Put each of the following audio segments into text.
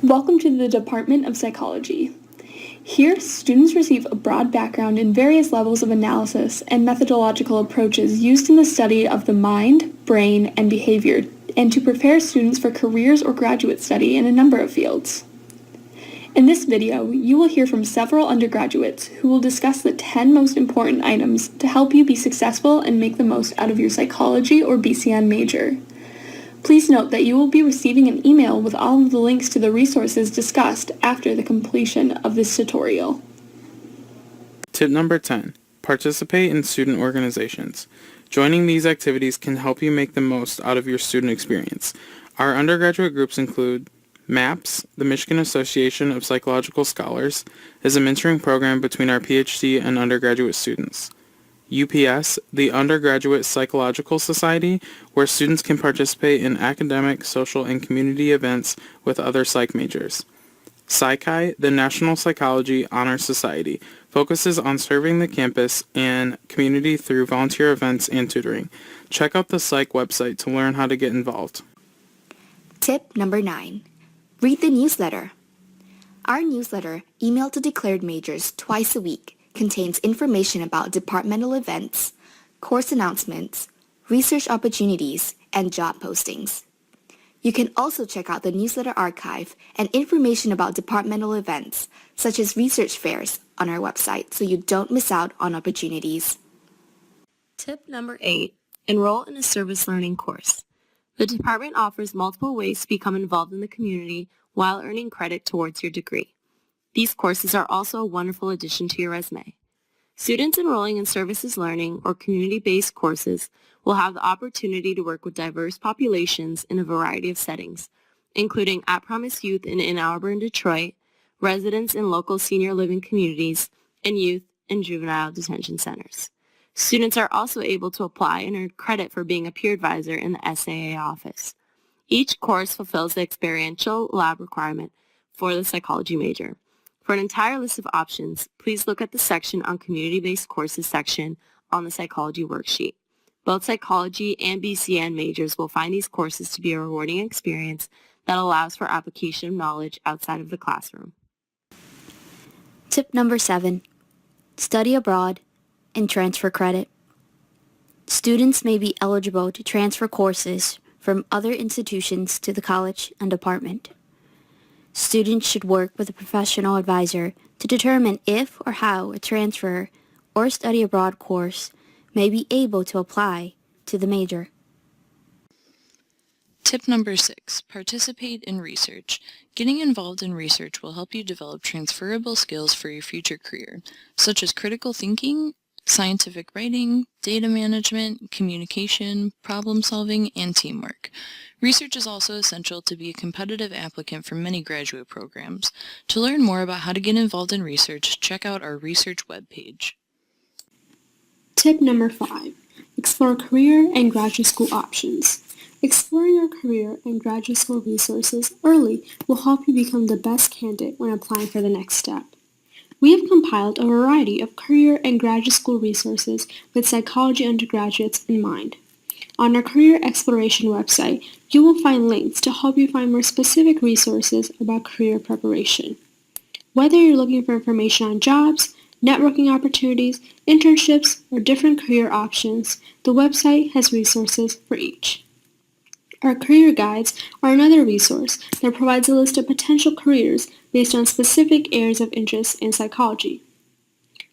Welcome to the Department of Psychology. Here, students receive a broad background in various levels of analysis and methodological approaches used in the study of the mind, brain, and behavior, and to prepare students for careers or graduate study in a number of fields. In this video, you will hear from several undergraduates who will discuss the 10 most important items to help you be successful and make the most out of your psychology or BCN major. Please note that you will be receiving an email with all of the links to the resources discussed after the completion of this tutorial. Tip number 10. Participate in student organizations. Joining these activities can help you make the most out of your student experience. Our undergraduate groups include MAPS, the Michigan Association of Psychological Scholars, is a mentoring program between our PhD and undergraduate students. UPS, the Undergraduate Psychological Society, where students can participate in academic, social, and community events with other psych majors. PsyChi, the National Psychology Honor Society, focuses on serving the campus and community through volunteer events and tutoring. Check out the psych website to learn how to get involved. Tip number 9. Read the newsletter. Our newsletter, emailed to declared majors twice a week, contains information about departmental events, course announcements, research opportunities, and job postings. You can also check out the newsletter archive and information about departmental events, such as research fairs, on our website so you don't miss out on opportunities. Tip number 8. Enroll in a service learning course. The department offers multiple ways to become involved in the community while earning credit towards your degree. These courses are also a wonderful addition to your resume. Students enrolling in services learning or community-based courses will have the opportunity to work with diverse populations in a variety of settings, including at-promise youth in Ann Arbor and Detroit, residents in local senior living communities, and youth in juvenile detention centers. Students are also able to apply and earn credit for being a peer advisor in the SAA office. Each course fulfills the experiential lab requirement for the psychology major. For an entire list of options, please look at the section on Community-Based Courses section on the psychology worksheet. Both psychology and BCN majors will find these courses to be a rewarding experience that allows for application of knowledge outside of the classroom. Tip number 7. Study abroad and transfer credit. Students may be eligible to transfer courses from other institutions to the college and department. Students should work with a professional advisor to determine if or how a transfer or study abroad course may be able to apply to the major. Tip number 6. Participate in research. Getting involved in research will help you develop transferable skills for your future career, such as critical thinking, scientific writing, data management, communication, problem solving, and teamwork. Research is also essential to be a competitive applicant for many graduate programs. To learn more about how to get involved in research, check out our research webpage. Tip number 5. Explore career and graduate school options. Exploring your career and graduate school resources early will help you become the best candidate when applying for the next step. We have compiled a variety of career and graduate school resources with psychology undergraduates in mind. On our Career Exploration website, you will find links to help you find more specific resources about career preparation. Whether you're looking for information on jobs, networking opportunities, internships, or different career options, the website has resources for each. Our career guides are another resource that provides a list of potential careers based on specific areas of interest in psychology.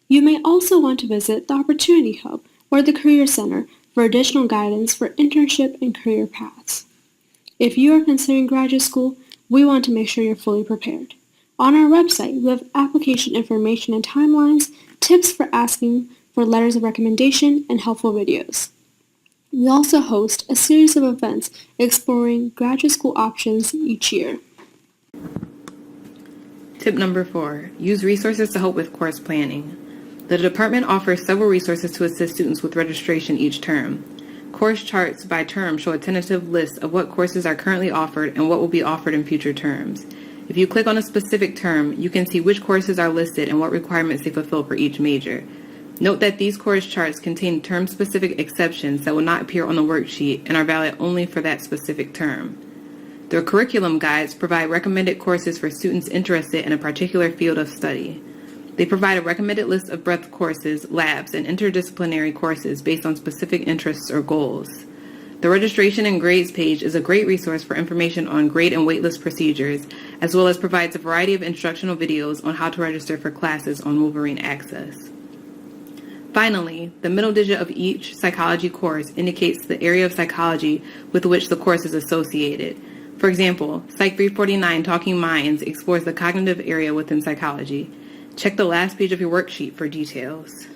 You may also want to visit the Opportunity Hub or the Career Center for additional guidance for internship and career paths. If you are considering graduate school, we want to make sure you're fully prepared. On our website, we have application information and timelines, tips for asking for letters of recommendation, and helpful videos. We also host a series of events exploring graduate school options each year. Tip number 4. Use resources to help with course planning. The department offers several resources to assist students with registration each term. Course charts by term show a tentative list of what courses are currently offered and what will be offered in future terms. If you click on a specific term, you can see which courses are listed and what requirements they fulfill for each major. Note that these course charts contain term-specific exceptions that will not appear on the worksheet and are valid only for that specific term. Their curriculum guides provide recommended courses for students interested in a particular field of study. They provide a recommended list of breadth courses, labs, and interdisciplinary courses based on specific interests or goals. The registration and grades page is a great resource for information on grade and waitlist procedures, as well as provides a variety of instructional videos on how to register for classes on Wolverine Access. Finally, the middle digit of each psychology course indicates the area of psychology with which the course is associated. For example, Psych 349 Talking Minds explores the cognitive area within psychology. Check the last page of your worksheet for details.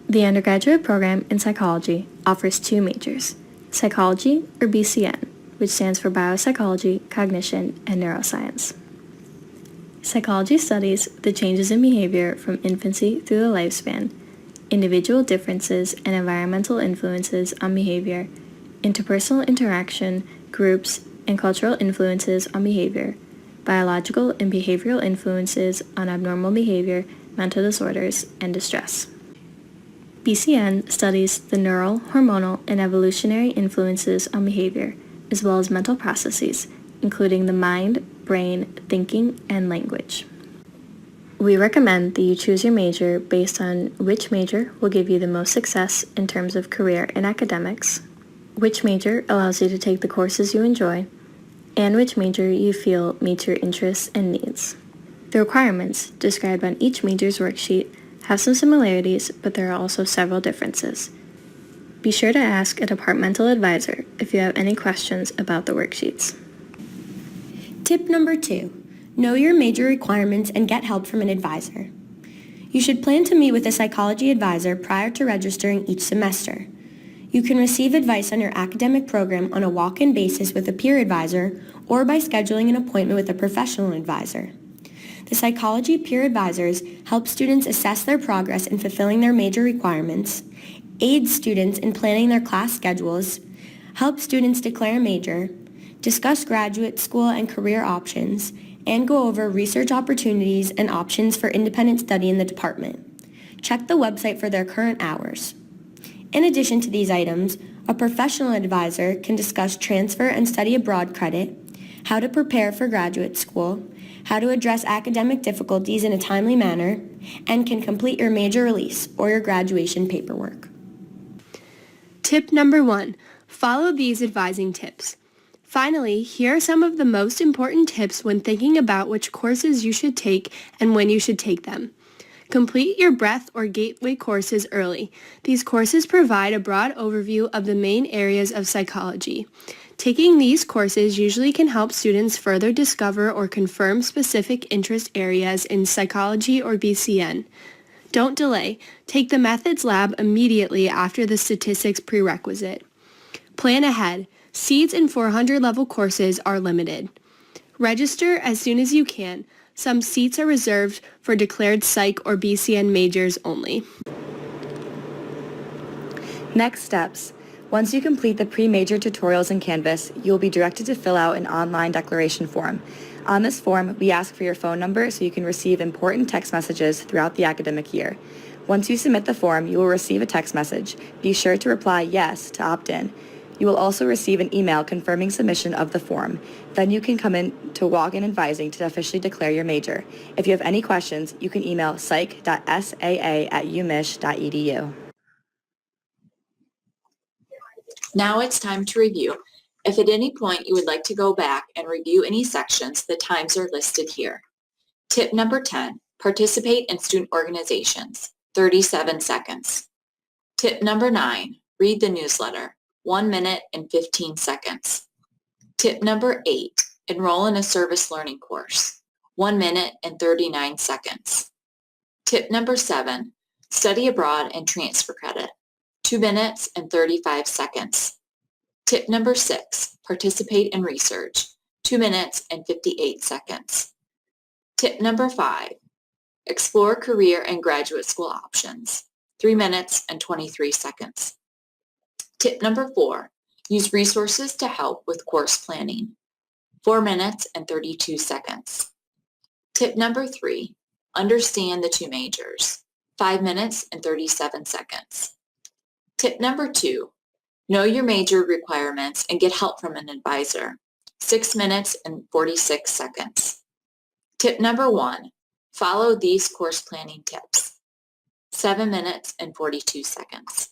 The undergraduate program in psychology offers 2 majors, psychology or BCN, which stands for biopsychology, cognition, and neuroscience. Psychology studies the changes in behavior from infancy through the lifespan, individual differences and environmental influences on behavior, interpersonal interaction, groups, and cultural influences on behavior, biological and behavioral influences on abnormal behavior, mental disorders, and distress. BCN studies the neural, hormonal, and evolutionary influences on behavior, as well as mental processes, including the mind, brain, thinking, and language. We recommend that you choose your major based on which major will give you the most success in terms of career and academics, which major allows you to take the courses you enjoy, and which major you feel meets your interests and needs. The requirements described on each major's worksheet have some similarities, but there are also several differences. Be sure to ask a departmental advisor if you have any questions about the worksheets. Tip number 2, know your major requirements and get help from an advisor. You should plan to meet with a psychology advisor prior to registering each semester. You can receive advice on your academic program on a walk-in basis with a peer advisor or by scheduling an appointment with a professional advisor. The psychology peer advisors help students assess their progress in fulfilling their major requirements, aid students in planning their class schedules, help students declare a major, discuss graduate school and career options, and go over research opportunities and options for independent study in the department. Check the website for their current hours. In addition to these items, a professional advisor can discuss transfer and study abroad credit, how to prepare for graduate school, how to address academic difficulties in a timely manner, and can complete your major release or your graduation paperwork. Tip number 1, follow these advising tips. Finally, here are some of the most important tips when thinking about which courses you should take and when you should take them. Complete your breadth or gateway courses early. These courses provide a broad overview of the main areas of psychology. Taking these courses usually can help students further discover or confirm specific interest areas in psychology or BCN. Don't delay. Take the methods lab immediately after the statistics prerequisite. Plan ahead. Seats in 400 level courses are limited. Register as soon as you can. Some seats are reserved for declared psych or BCN majors only. Next steps. Once you complete the pre-major tutorials in Canvas, you will be directed to fill out an online declaration form. On this form, we ask for your phone number so you can receive important text messages throughout the academic year. Once you submit the form, you will receive a text message. Be sure to reply yes to opt in. You will also receive an email confirming submission of the form. Then you can come in to walk-in advising to officially declare your major. If you have any questions, you can email psych.saa@umich.edu. Now it's time to review. If at any point you would like to go back and review any sections, the times are listed here. Tip number 10, participate in student organizations, 37 seconds. Tip number 9, read the newsletter, 1 minute and 15 seconds. Tip number 8, enroll in a service learning course, 1 minute and 39 seconds. Tip number 7, study abroad and transfer credit, 2 minutes and 35 seconds. Tip number 6, participate in research, 2 minutes and 58 seconds. Tip number 5, explore career and graduate school options, 3 minutes and 23 seconds. Tip number 4, use resources to help with course planning, 4 minutes and 32 seconds. Tip number 3, understand the 2 majors, 5 minutes and 37 seconds. Tip number 2, Know your major requirements and get help from an advisor. 6 minutes and 46 seconds. Tip number 1, follow these course planning tips. 7 minutes and 42 seconds.